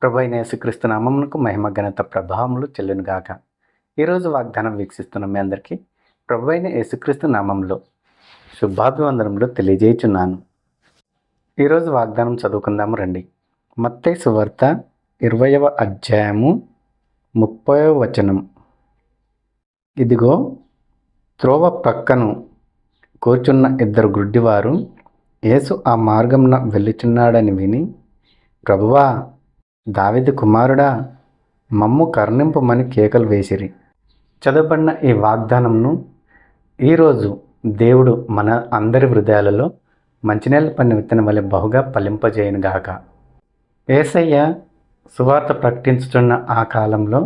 ప్రభువైన యేసుక్రీస్తు నామమునకు మహిమ ఘనత ప్రభావములు చెల్లునుగాక. ఈరోజు వాగ్దానం వీక్షిస్తున్న మీ అందరికీ ప్రభువైన యేసుక్రీస్తు నామంలో శుభాభివందనములు తెలియజేయుచున్నాను. ఈరోజు వాగ్దానం చదువుకుందాము రండి. మత్తయి సువార్త 20వ అధ్యాయము 30వ వచనం. ఇదిగో, త్రోవ ప్రక్కను కూర్చున్న ఇద్దరు గుడ్డివారు యేసు ఆ మార్గమున వెళ్ళుచున్నాడని విని, ప్రభువా, దావీదు కుమారుడా, మమ్ము కరుణింపుమని కేకలు వేసిరి. చదవబడిన ఈ వాగ్దానంను ఈరోజు దేవుడు మన అందరి హృదయాలలో మంచినీళ్ళ పడిన విత్తనం వలె బహుగా ఫలింపజేయునుగాక. యేసయ్య సువార్త ప్రకటించుతున్న ఆ కాలంలో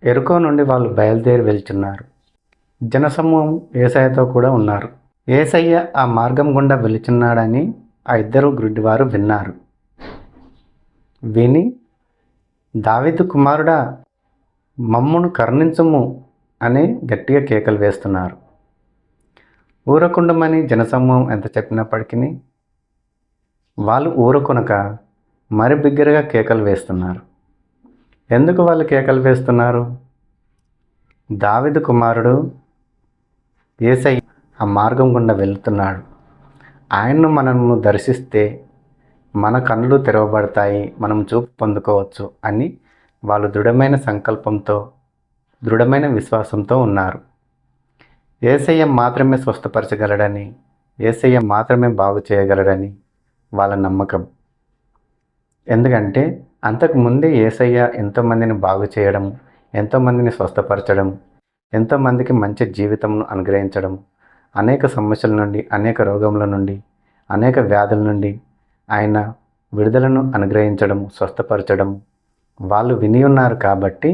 ఎరుకో నుండి వాళ్ళు బయలుదేరి వెళ్తున్నారు. జనసమూహం యేసయ్యతో కూడా ఉన్నారు. యేసయ్య ఆ మార్గం గుండా వెళుచున్నాడని ఆ ఇద్దరు గుడ్డివారు విన్నారు. విని, దావీదు కుమారుడా, మమ్మును కరుణించుము అని గట్టిగా కేకలు వేస్తున్నారు. ఊరకుండమని జనసమూహం ఎంత చెప్పినప్పటికీ వాళ్ళు ఊరకొనక మరి బిగ్గరగా కేకలు వేస్తున్నారు. ఎందుకు వాళ్ళు కేకలు వేస్తున్నారు? దావీదు కుమారుడు యేసయ్య ఆ మార్గం గుండా వెళ్తున్నాడు. ఆయన్ను మనము దర్శిస్తే మన కన్నులు తెరవబడతాయి, మనం చూపు పొందుకోవచ్చు అని వాళ్ళు దృఢమైన సంకల్పంతో, దృఢమైన విశ్వాసంతో ఉన్నారు. యేసయ్య మాత్రమే స్వస్థపరచగలడని, యేసయ్య మాత్రమే బాగు చేయగలడని వాళ్ళ నమ్మకం. ఎందుకంటే అంతకుముందే యేసయ్య ఎంతోమందిని బాగు చేయడం, ఎంతోమందిని స్వస్థపరచడం, ఎంతోమందికి మంచి జీవితంను అనుగ్రహించడం, అనేక సమస్యల నుండి, అనేక రోగముల నుండి, అనేక వ్యాధుల నుండి ఆయన విడుదలను అనుగ్రహించడం, స్వస్థపరచడం వాళ్ళు విని ఉన్నారు. కాబట్టి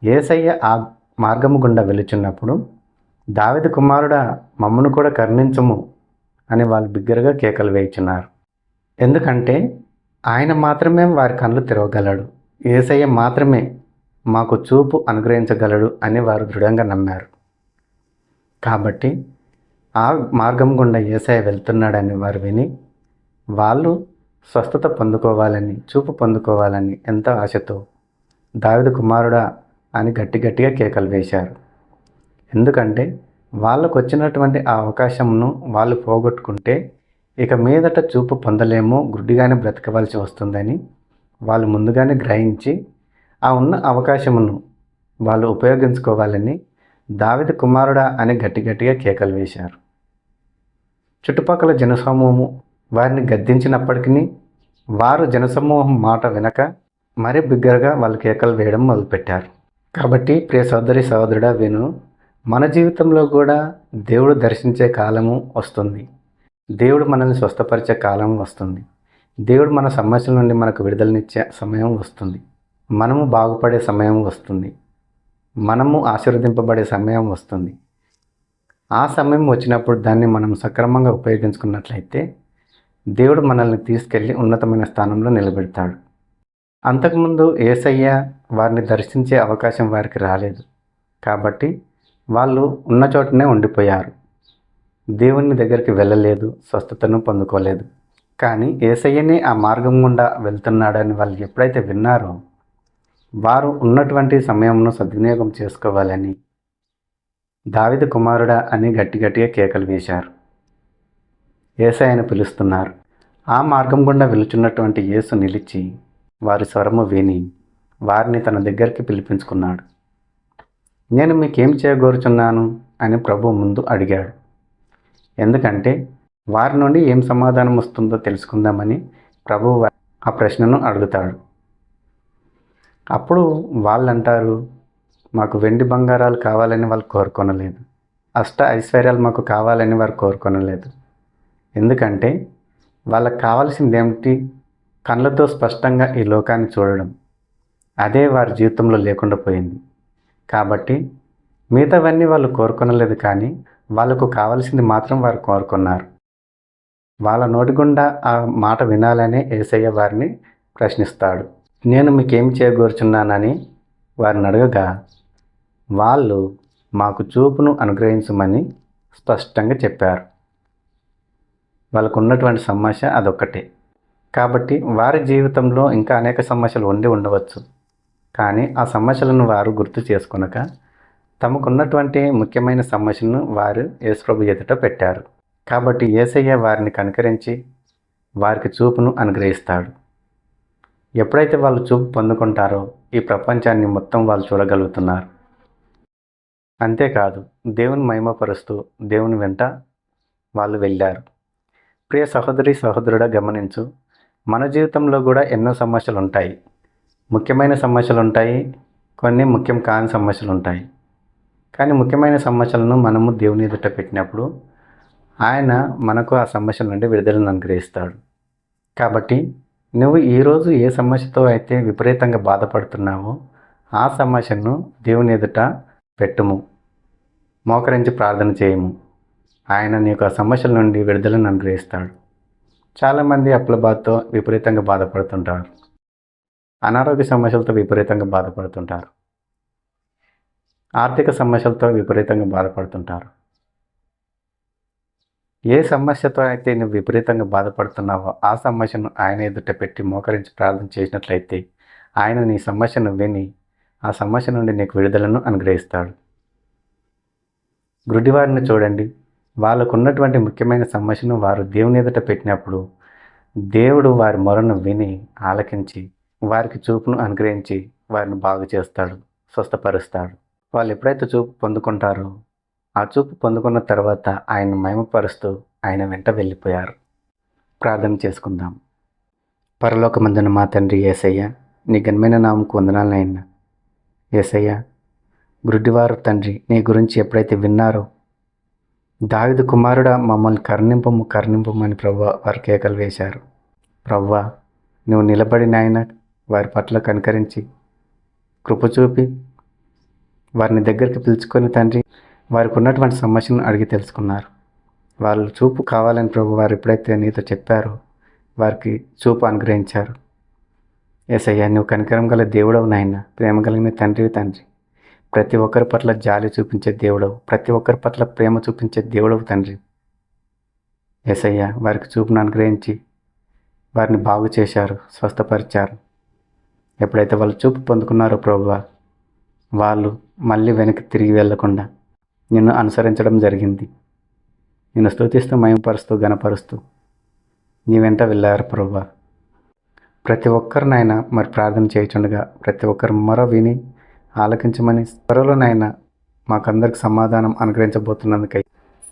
యేసయ్య ఆ మార్గము గుండా వెళుచున్నప్పుడు, దావీదు కుమారుడా, మమ్మను కూడా కరుణించుము అని వాళ్ళు బిగ్గరగా కేకలు వేయుచున్నారు. ఎందుకంటే ఆయన మాత్రమే వారి కళ్ళు తెరవగలడు, యేసయ్య మాత్రమే మాకు చూపు అనుగ్రహించగలడు అని వారు దృఢంగా నమ్మారు. కాబట్టి ఆ మార్గం గుండా యేసయ్య వెళ్తున్నాడని వారు విని, వాళ్ళు స్వస్థత పొందుకోవాలని, చూపు పొందుకోవాలని ఎంతో ఆశతో దావీదు కుమారుడా అని గట్టిగా కేకలు వేశారు. ఎందుకంటే వాళ్ళకు వచ్చినటువంటి ఆ అవకాశంను వాళ్ళు పోగొట్టుకుంటే ఇక మీదట చూపు పొందలేమో, గుడ్డిగానే బ్రతకవలసి వస్తుందని వాళ్ళు ముందుగానే గ్రహించి ఆ ఉన్న అవకాశమును వాళ్ళు ఉపయోగించుకోవాలని దావీదు కుమారుడా అని గట్టిగా కేకలు వేశారు. చుట్టుపక్కల జనసమూహము వారిని గద్దించినప్పటికీ వారు జనసమూహం మాట వినక మరీ బిగ్గరగా వాళ్ళు కేకలు వేయడం మొదలుపెట్టారు. కాబట్టి ప్రియ సోదరి సోదరుడా విను, మన జీవితంలో కూడా దేవుడు దర్శించే కాలము వస్తుంది. దేవుడు మనల్ని స్వస్థపరిచే కాలం వస్తుంది. దేవుడు మన సమస్యల నుండి మనకు విడుదలనిచ్చే సమయం వస్తుంది. మనము బాగుపడే సమయం వస్తుంది. మనము ఆశీర్వదింపబడే సమయం వస్తుంది. ఆ సమయం వచ్చినప్పుడు దాన్ని మనం సక్రమంగా ఉపయోగించుకున్నట్లయితే దేవుడు మనల్ని తీసుకెళ్ళి ఉన్నతమైన స్థానంలో నిలబెడతాడు. అంతకుముందు యేసయ్య వారిని దర్శించే అవకాశం వారికి రాలేదు. కాబట్టి వాళ్ళు ఉన్న చోటనే ఉండిపోయారు. దేవుని దగ్గరికి వెళ్ళలేదు, స్వస్థతను పొందుకోలేదు. కానీ యేసయ్యనే ఆ మార్గం గుండా వెళ్తున్నాడని వాళ్ళు ఎప్పుడైతే విన్నారో, వారు ఉన్నటువంటి సమయంను సద్వినియోగం చేసుకోవాలని దావీదు కుమారుడా అని గట్టిగా కేకలు వేశారు. యేసయ్యను పిలుస్తున్నారు. ఆ మార్గం గుండా వెళుచున్నటువంటి యేసు నిలిచి వారి స్వరము విని వారిని తన దగ్గరికి పిలిపించుకున్నాడు. నేను మీకేం చేయగోరుచున్నాను అని ప్రభు ముందు అడిగాడు. ఎందుకంటే వారి నుండి ఏం సమాధానం వస్తుందో తెలుసుకుందామని ప్రభువు ఆ ప్రశ్నను అడుగుతాడు. అప్పుడు వాళ్ళు అంటారు, మాకు వెండి బంగారాలు కావాలని వాళ్ళు కోరుకొనలేదు, అష్ట ఐశ్వర్యాలు మాకు కావాలని వారు కోరుకొనలేదు. ఎందుకంటే వాళ్ళకి కావాల్సింది ఏమిటి? కళ్ళతో స్పష్టంగా ఈ లోకాన్ని చూడడం. అదే వారి జీవితంలో లేకుండా పోయింది. కాబట్టి మిగతావన్నీ వాళ్ళు కోరుకొనలేదు, కానీ వాళ్ళకు కావాల్సింది మాత్రం వారు కోరుకున్నారు. వాళ్ళ నోటి గుండా ఆ మాట వినాలనే యేసయ్య వారిని ప్రశ్నిస్తాడు. నేను మీకేం చేయగోరుచున్నానని వారిని అడగగా వాళ్ళు మాకు చూపును అనుగ్రహించమని స్పష్టంగా చెప్పారు. వాళ్ళకు ఉన్నటువంటి సమస్య అదొక్కటే. కాబట్టి వారి జీవితంలో ఇంకా అనేక సమస్యలు ఉండి ఉండవచ్చు. కానీ ఆ సమస్యలను వారు గుర్తు చేసుకొనక తమకున్నటువంటి ముఖ్యమైన సమస్యను వారు యేసుప్రభు ఎదుట పెట్టారు. కాబట్టి యేసయ్య వారిని కనికరించి వారికి చూపును అనుగ్రహిస్తాడు. ఎప్పుడైతే వాళ్ళు చూపు పొందుకుంటారో ఈ ప్రపంచాన్ని మొత్తం వాళ్ళు చూడగలుగుతున్నారు. అంతేకాదు దేవుని మహిమపరుస్తూ దేవుని వెంట వాళ్ళు వెళ్ళారు. ప్రియ సహోదరి సహోదరుడా, గమనించు, మన జీవితంలో కూడా ఎన్నో సమస్యలు ఉంటాయి. ముఖ్యమైన సమస్యలు ఉంటాయి, కొన్ని ముఖ్యం కాని సమస్యలు ఉంటాయి. కానీ ముఖ్యమైన సమస్యలను మనము దేవుని ఎదుట పెట్టినప్పుడు ఆయన మనకు ఆ సమస్యల నుండి విడుదలను అనుగ్రహిస్తాడు. కాబట్టి నువ్వు ఈరోజు ఏ సమస్యతో అయితే విపరీతంగా బాధపడుతున్నావో ఆ సమస్యను దేవుని ఎదుట పెట్టుము, మోకరించి ప్రార్థన చేయము. ఆయన నీకు ఆ సమస్యల నుండి విడుదలను అనుగ్రహిస్తాడు. చాలామంది అప్పుల బాధతో విపరీతంగా బాధపడుతుంటారు, అనారోగ్య సమస్యలతో విపరీతంగా బాధపడుతుంటారు, ఆర్థిక సమస్యలతో విపరీతంగా బాధపడుతుంటారు. ఏ సమస్యతో అయితే నువ్వు విపరీతంగా బాధపడుతున్నావో ఆ సమస్యను ఆయన ఎదుట పెట్టి మోకరించి ప్రార్థన చేసినట్లయితే ఆయన నీ సమస్యను విని ఆ సమస్య నుండి నీకు విడుదలను అనుగ్రహిస్తాడు. గుడ్డివారిని చూడండి, వాళ్ళకు ఉన్నటువంటి ముఖ్యమైన సమస్యను వారు దేవుని ఎదుట పెట్టినప్పుడు దేవుడు వారి మొరను విని ఆలకించి వారికి చూపును అనుగ్రహించి వారిని బాగు చేస్తాడు, స్వస్థపరుస్తాడు. వాళ్ళు ఎప్పుడైతే చూపు పొందుకుంటారో ఆ చూపు పొందుకున్న తర్వాత ఆయన మహిమపరుస్తూ ఆయన వెంట వెళ్ళిపోయారు. ప్రార్థన చేసుకుందాం. పరలోకమందున మా తండ్రి యేసయ్య, నీ ఘనమైన నామముకు వందనాలనైనా. యేసయ్య, గుడ్డివారు తండ్రి నీ గురించి ఎప్పుడైతే విన్నారో దావీదు కుమారుడా మమ్మల్ని కరుణింపము కరుణింపమని ప్రభువా వారు కేకలు వేశారు. ప్రభువా, నువ్వు నిలబడిన ఆయన వారి పట్ల కనికరించి కృప చూపి వారిని దగ్గరికి పిలుచుకొని తండ్రి వారికి ఉన్నటువంటి సమస్యను అడిగి తెలుసుకున్నారు. వాళ్ళు చూపు కావాలని ప్రభు వారు ఎప్పుడైతే నీతో చెప్పారో వారికి చూపు అనుగ్రహించారు. యేసయ్య, నువ్వు కనికరం గల దేవుడవు నాయన, ప్రేమ కలిగిన తండ్రి ప్రతి ఒక్కరి పట్ల జాలి చూపించే దేవుడవు, ప్రతి ఒక్కరి పట్ల ప్రేమ చూపించే దేవుడవు తండ్రి. యేసయ్య, వారికి చూపును అనుగ్రహించి వారిని బాగు చేశారు, స్వస్థపరిచారు. ఎప్పుడైతే వాళ్ళు చూపు పొందుకున్నారో ప్రభువా, వాళ్ళు మళ్ళీ వెనక్కి తిరిగి వెళ్లకుండా నిన్ను అనుసరించడం జరిగింది. నిన్ను స్తుతిస్తూ మహిమపరుస్తూ ఘనపరుస్తూ నీ వెంట వెళ్ళారు ప్రభువా. ప్రతి ఒక్కరినైనా మరి ప్రార్థన చేయుచుండగా ప్రతి ఒక్కరు మొర విని ఆలకించమని త్వరలోనైనా మాకందరికి సమాధానం అనుగ్రహించబోతున్నందుకై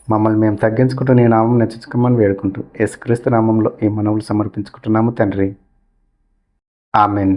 మమ్మల్ని మేము తగ్గించుకుంటూ నీ నామం నచ్చుకోమని వేడుకుంటూ యేసుక్రీస్తు నామంలో ఈ మనవులు సమర్పించుకుంటున్నాము తండ్రి. ఆమెన్.